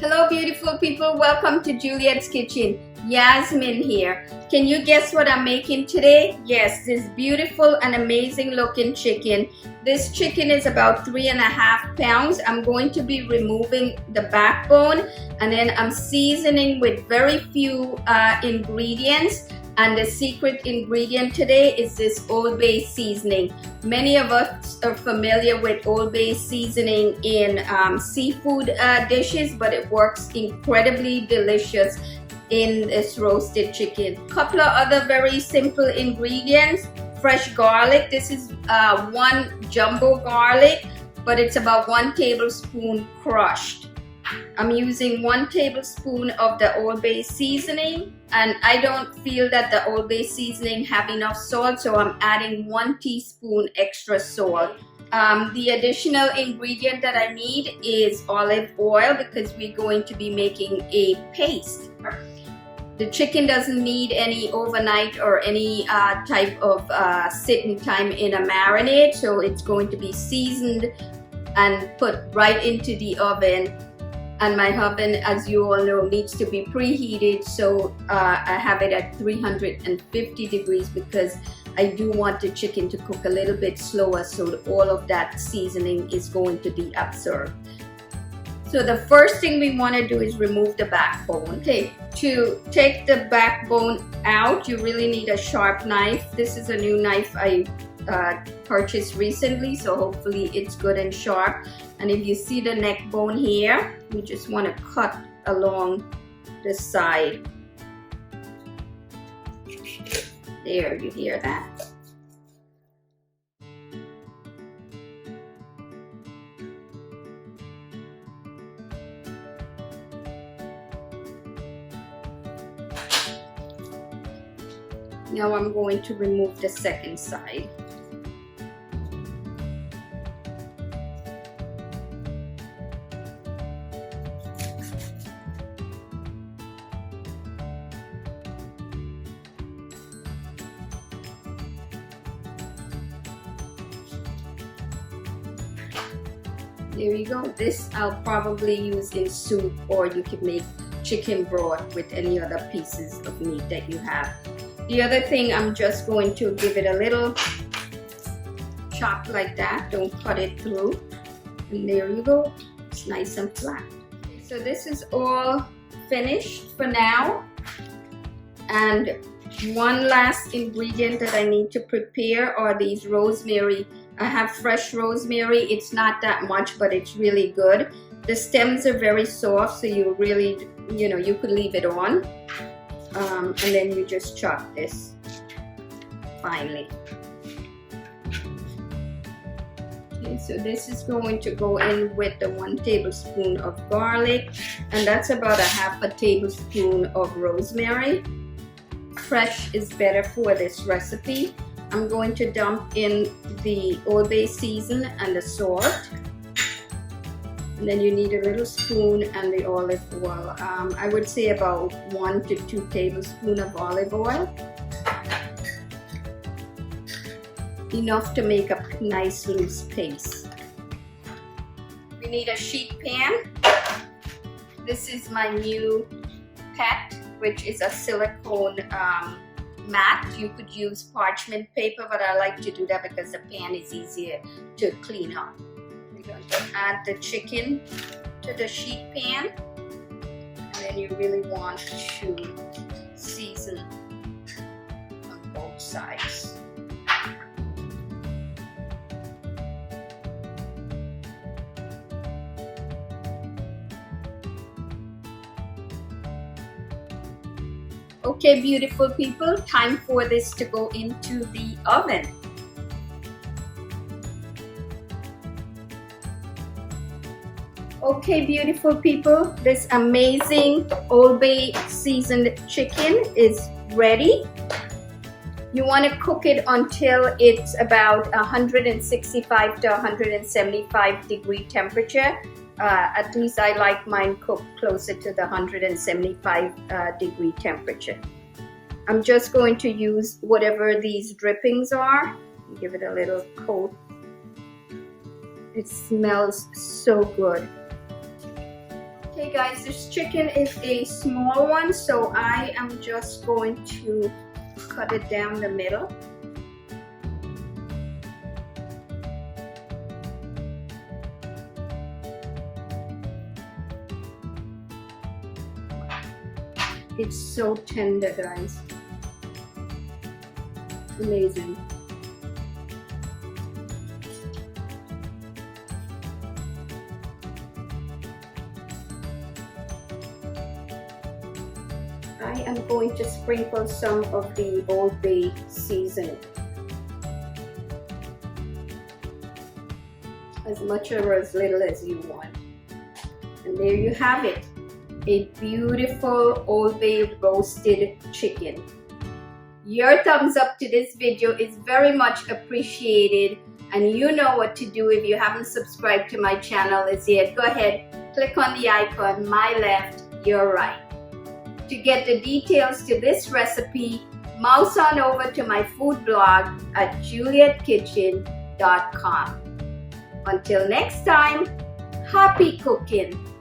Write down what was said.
Hello beautiful people, welcome to Juliet's Kitchen. Yasmin here. Can you guess what I'm making today? Yes, this beautiful and amazing looking chicken. This chicken is about 3.5 pounds. I'm going to be removing the backbone and then I'm seasoning with very few ingredients. And the secret ingredient today is this Old Bay seasoning. Many of us are familiar with Old Bay seasoning in seafood dishes, but it works incredibly delicious in this roasted chicken. Couple of other very simple ingredients. Fresh garlic. This is one jumbo garlic, but it's about 1 tablespoon crushed. I'm using 1 tablespoon of the Old Bay seasoning, and I don't feel that the Old Bay seasoning have enough salt, so I'm adding 1 teaspoon extra salt. The additional ingredient that I need is olive oil because we're going to be making a paste. The chicken doesn't need any overnight or any type of sitting time in a marinade, so it's going to be seasoned and put right into the oven. And my oven, as you all know, needs to be preheated, so I have it at 350 degrees because I do want the chicken to cook a little bit slower so that all of that seasoning is going to be absorbed. So the first thing we want to do is remove the backbone. Okay, to take the backbone out, you really need a sharp knife. This is a new knife I purchased recently, so hopefully it's good and sharp. And if you see the neck bone here, you just want to cut along the side. There, you hear that? Now I'm going to remove the second side. There you go. This I'll probably use in soup, or you could make chicken broth with any other pieces of meat that you have. The other thing, I'm just going to give it a little chop like that. Don't cut it through. And there you go. It's nice and flat. So this is all finished for now. And one last ingredient that I need to prepare are these rosemary. I have fresh rosemary. It's not that much, but it's really good. The stems are very soft, so you really, you could leave it on. And then you just chop this finely. Okay, so this is going to go in with the 1 tablespoon of garlic, and that's about 1/2 tablespoon of rosemary. Fresh is better for this recipe. I'm going to dump in the Old Bay season and the salt. And then you need a little spoon and the olive oil. I would say about 1 to 2 tablespoons of olive oil. Enough to make a nice loose paste. We need a sheet pan. This is my new pet, which is a silicone mat. You could use parchment paper, but I like to do that because the pan is easier to clean up. We're going to add the chicken to the sheet pan, and then you really want to season on both sides. Okay, beautiful people, time for this to go into the oven. Okay, beautiful people, this amazing Old Bay seasoned chicken is ready. You want to cook it until it's about 165 to 175 degree temperature. At least I like mine cooked closer to the 175 degree temperature. I'm just going to use whatever these drippings are. Give it a little coat. It smells so good. Okay guys, this chicken is a small one, so I am just going to cut it down the middle. It's so tender, guys. Amazing. I am going to sprinkle some of the Old Bay seasoning. As much or as little as you want. And there you have it. A beautiful Old Bay roasted chicken. Your thumbs up to this video is very much appreciated, and you know what to do if you haven't subscribed to my channel as yet. Go ahead, click on the icon, my left, your right. To get the details to this recipe, mouse on over to my food blog at julietkitchen.com. Until next time, happy cooking!